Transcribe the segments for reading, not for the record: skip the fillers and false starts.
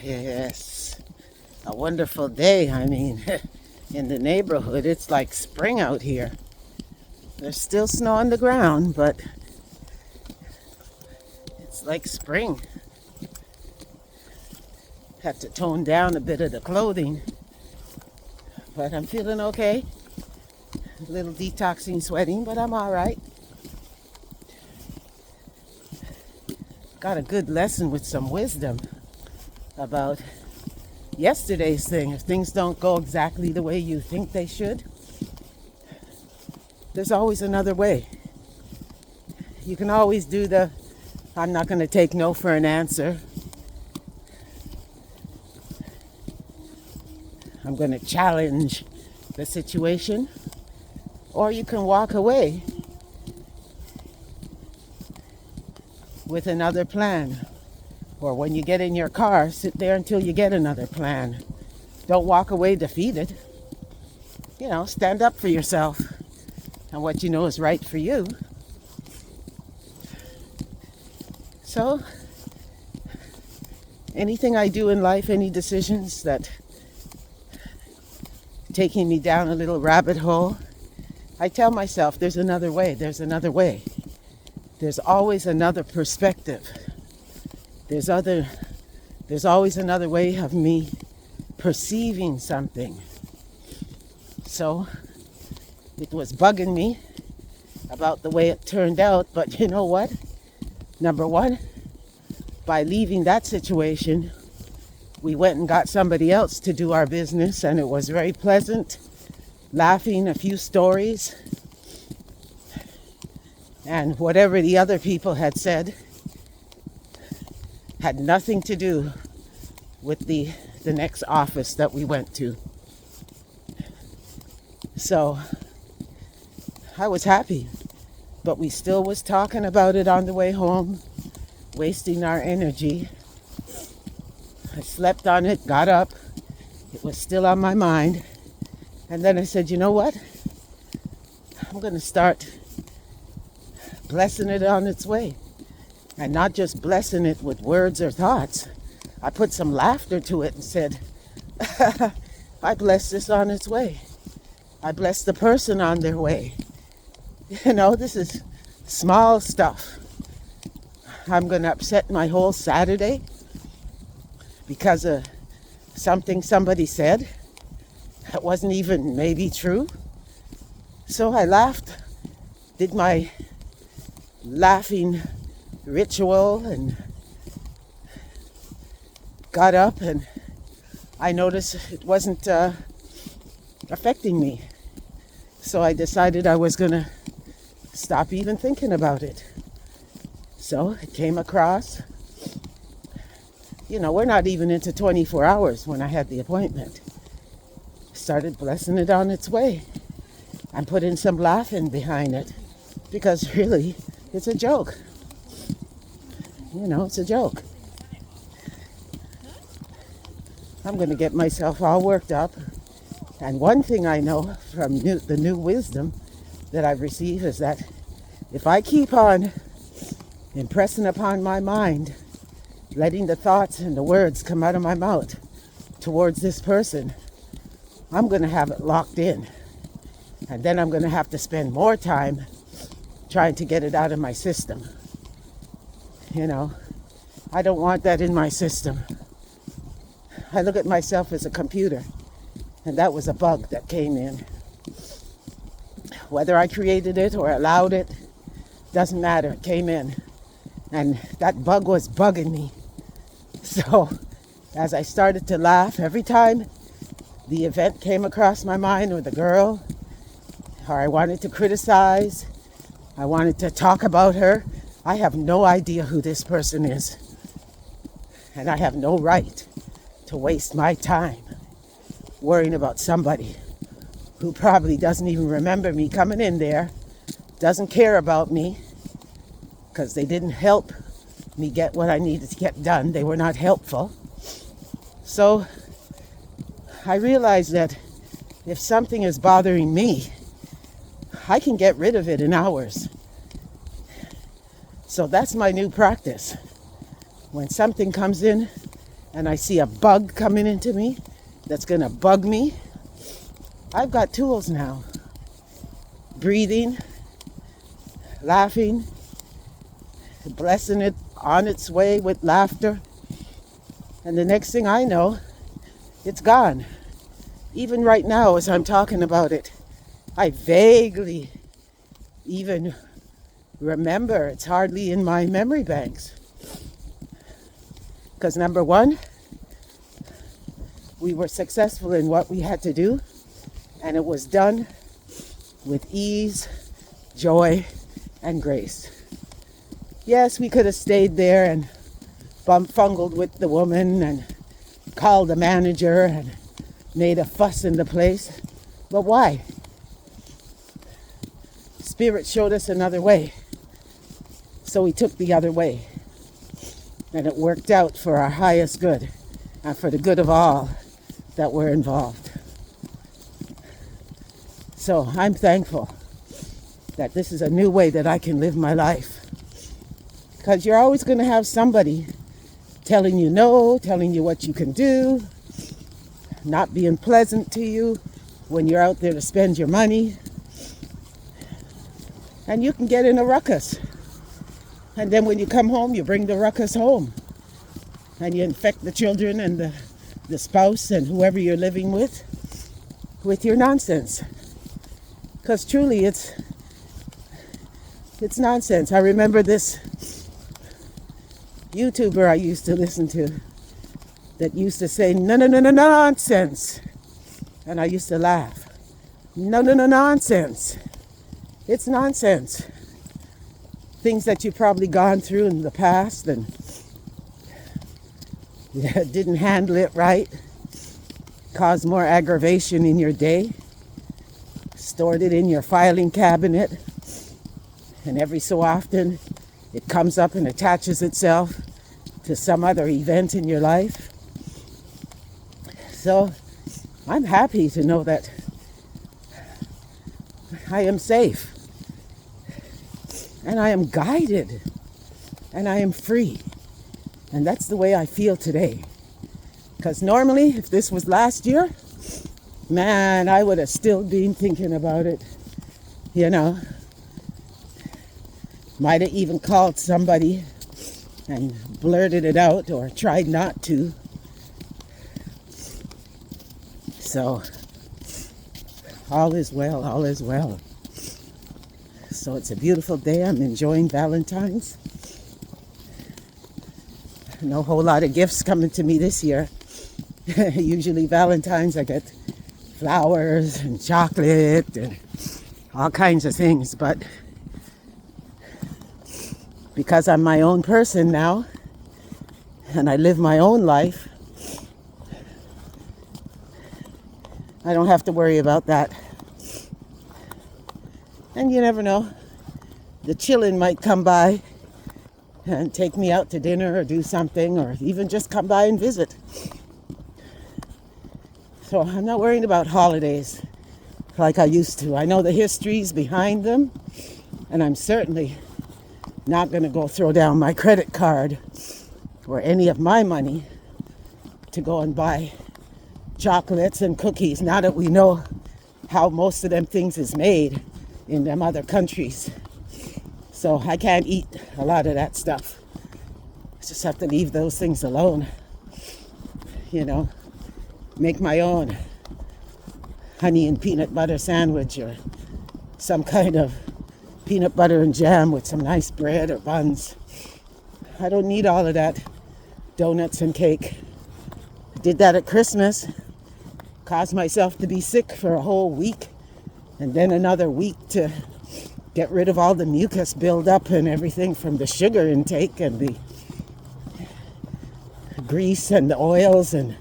Yes, a wonderful day. I mean, in the neighborhood, it's like spring out here. There's still snow on the ground, but it's like spring. Had to tone down a bit of the clothing, but I'm feeling okay. A little detoxing, sweating, but I'm all right. Got a good lesson with some wisdom about yesterday's thing. If things don't go exactly the way you think they should, there's always another way. You can always do the I'm not going to take no for an answer. I'm going to challenge the situation. Or you can walk away with another plan. Or when you get in your car, sit there until you get another plan. Don't walk away defeated. Stand up for yourself and what you know is right for you. So, anything I do in life, any decisions that taking me down a little rabbit hole, I tell myself there's another way, there's another way. There's always another perspective. There's always another way of me perceiving something. So it was bugging me about the way it turned out, but you know what? Number one, by leaving that situation, we went and got somebody else to do our business, and it was very pleasant, laughing, a few stories, and whatever the other people had said had nothing to do with the next office that we went to. So I was happy, but we still was talking about it on the way home, wasting our energy. I slept on it, got up, it was still on my mind, and then I said, you know what? I'm going to start blessing it on its way. And not just blessing it with words or thoughts. I put some laughter to it and said, I bless this on its way. I bless the person on their way. This is small stuff. I'm going to upset my whole Saturday because of something somebody said that wasn't even maybe true. So I laughed, did my laughing ritual, and got up, and I noticed it wasn't affecting me. So I decided I was going to stop even thinking about it. So I came across, we're not even into 24 hours when I had the appointment. Started blessing it on its way and put in some laughing behind it, because really, it's a joke. It's a joke. I'm going to get myself all worked up. And one thing I know from the new wisdom that I've received is that if I keep on impressing upon my mind, letting the thoughts and the words come out of my mouth towards this person, I'm going to have it locked in. And then I'm going to have to spend more time trying to get it out of my system. I don't want that in my system. I look at myself as a computer, and that was a bug that came in. Whether I created it or allowed it, doesn't matter, it came in. And that bug was bugging me. So as I started to laugh, every time the event came across my mind, or the girl, or I wanted to criticize, I wanted to talk about her, I have no idea who this person is. And I have no right to waste my time worrying about somebody who probably doesn't even remember me coming in there, doesn't care about me, because they didn't help me get what I needed to get done. They were not helpful. So I realized that if something is bothering me, I can get rid of it in hours. So that's my new practice. When something comes in and I see a bug coming into me that's going to bug me, I've got tools now. Breathing, laughing, blessing it on its way with laughter. And the next thing I know, it's gone. Even right now, as I'm talking about it, I vaguely even remember. It's hardly in my memory banks. Because number one, we were successful in what we had to do, and it was done with ease, joy, and grace. Yes, we could have stayed there and fungled with the woman and called the manager and made a fuss in the place. But why? Spirit showed us another way. So we took the other way. And it worked out for our highest good and for the good of all that were involved. So I'm thankful that this is a new way that I can live my life. Because you're always going to have somebody telling you no, telling you what you can do, not being pleasant to you when you're out there to spend your money. And you can get in a ruckus. And then when you come home, you bring the ruckus home. And you infect the children and the spouse and whoever you're living with your nonsense. Because truly, it's nonsense. I remember this YouTuber I used to listen to that used to say, no, nonsense. And I used to laugh. No, nonsense. It's nonsense. Things that you've probably gone through in the past and didn't handle it right, caused more aggravation in your day, stored it in your filing cabinet, and every so often it comes up and attaches itself to some other event in your life. So I'm happy to know that I am safe, and I am guided, and I am free. And that's the way I feel today. Because normally, if this was last year, man, I would have still been thinking about it. You know, might have even called somebody and blurted it out or tried not to. So, all is well, all is well. So it's a beautiful day. I'm enjoying Valentine's. No whole lot of gifts coming to me this year. Usually Valentine's I get flowers and chocolate and all kinds of things. But because I'm my own person now and I live my own life, I don't have to worry about that. And you never know. The chillin' might come by and take me out to dinner or do something, or even just come by and visit. So I'm not worrying about holidays like I used to. I know the histories behind them, and I'm certainly not going to go throw down my credit card or any of my money to go and buy chocolates and cookies, now that we know how most of them things is made in them other countries. So I can't eat a lot of that stuff. I just have to leave those things alone. You know, make my own honey and peanut butter sandwich or some kind of peanut butter and jam with some nice bread or buns. I don't need all of that donuts and cake. I did that at Christmas. Caused myself to be sick for a whole week, and then another week to get rid of all the mucus buildup and everything from the sugar intake and the grease and the oils and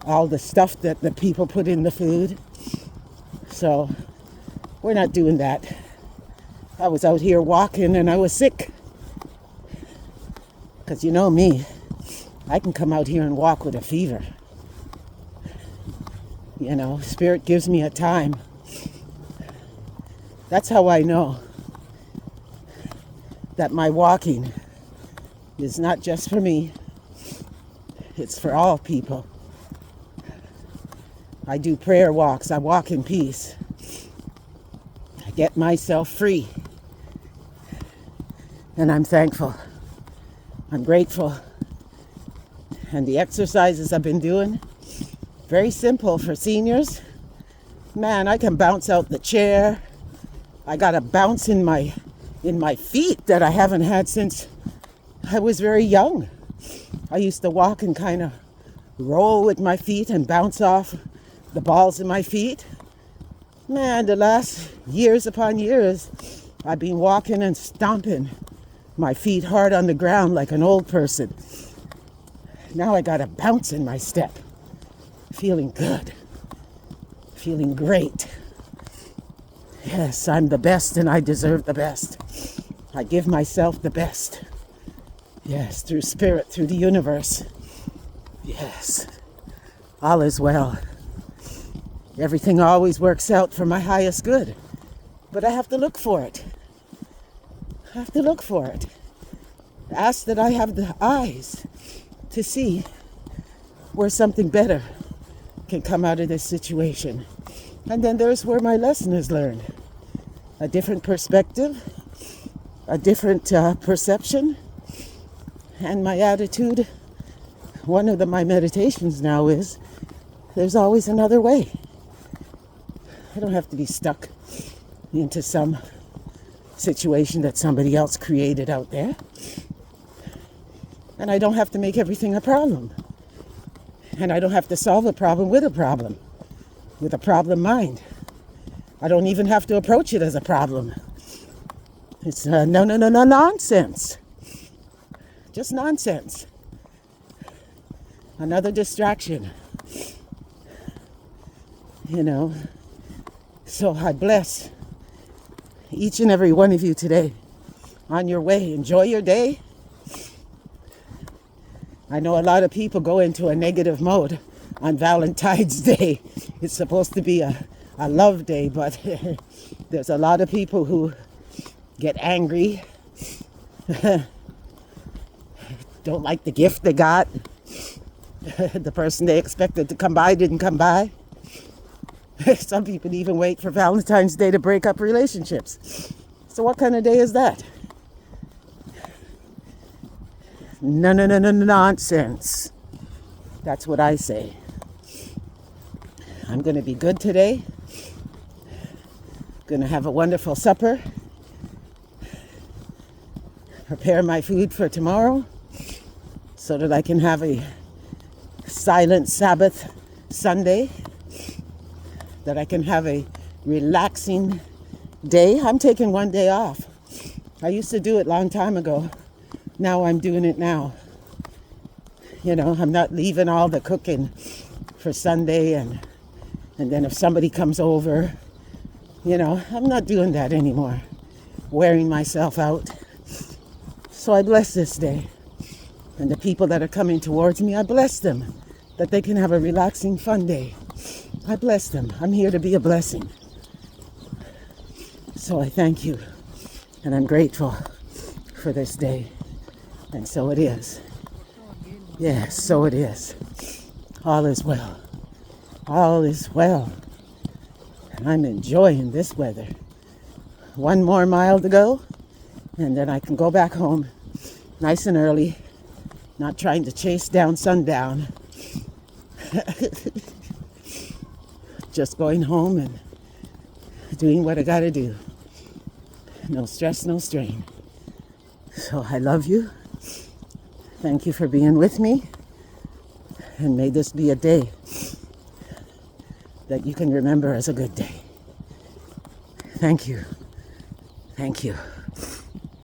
all the stuff that the people put in the food. So we're not doing that. I was out here walking and I was sick. Because you know me, I can come out here and walk with a fever. You know, Spirit gives me a time. That's how I know that my walking is not just for me. It's for all people. I do prayer walks. I walk in peace. I get myself free. And I'm thankful. I'm grateful. And the exercises I've been doing, very simple for seniors. Man, I can bounce out the chair. I got a bounce in my feet that I haven't had since I was very young. I used to walk and kind of roll with my feet and bounce off the balls in my feet. Man, the last years upon years, I've been walking and stomping my feet hard on the ground like an old person. Now I got a bounce in my step. Feeling good. Feeling great. Yes, I'm the best and I deserve the best. I give myself the best. Yes, through spirit, through the universe. Yes, all is well. Everything always works out for my highest good. But I have to look for it. I have to look for it. Ask that I have the eyes to see where something better can come out of this situation. And then there's where my lesson is learned. A different perspective, a different perception, and my attitude. One of my meditations now is, there's always another way. I don't have to be stuck into some situation that somebody else created out there. And I don't have to make everything a problem. And I don't have to solve a problem, with a problem mind. I don't even have to approach it as a problem. It's nonsense. Just nonsense. Another distraction. You know. So I bless each and every one of you today on your way. Enjoy your day. I know a lot of people go into a negative mode on Valentine's Day. It's supposed to be a love day, but there's a lot of people who get angry, don't like the gift they got, the person they expected to come by didn't come by. Some people even wait for Valentine's Day to break up relationships. So what kind of day is that? No, nonsense. That's what I say. I'm going to be good today. Going to have a wonderful supper. Prepare my food for tomorrow so that I can have a silent Sabbath Sunday. That I can have a relaxing day. I'm taking one day off. I used to do it a long time ago. Now I'm doing it now. You know, I'm not leaving all the cooking for Sunday and then if somebody comes over, you know, I'm not doing that anymore. Wearing myself out. So I bless this day. And the people that are coming towards me, I bless them. That they can have a relaxing, fun day. I bless them. I'm here to be a blessing. So I thank you. And I'm grateful for this day. And so it is. Yes, so it is. All is well. All is well. And I'm enjoying this weather. One more mile to go, and then I can go back home nice and early, not trying to chase down sundown. Just going home and doing what I gotta do. No stress, no strain. So I love you. Thank you for being with me. And may this be a day that you can remember as a good day. Thank you. Thank you.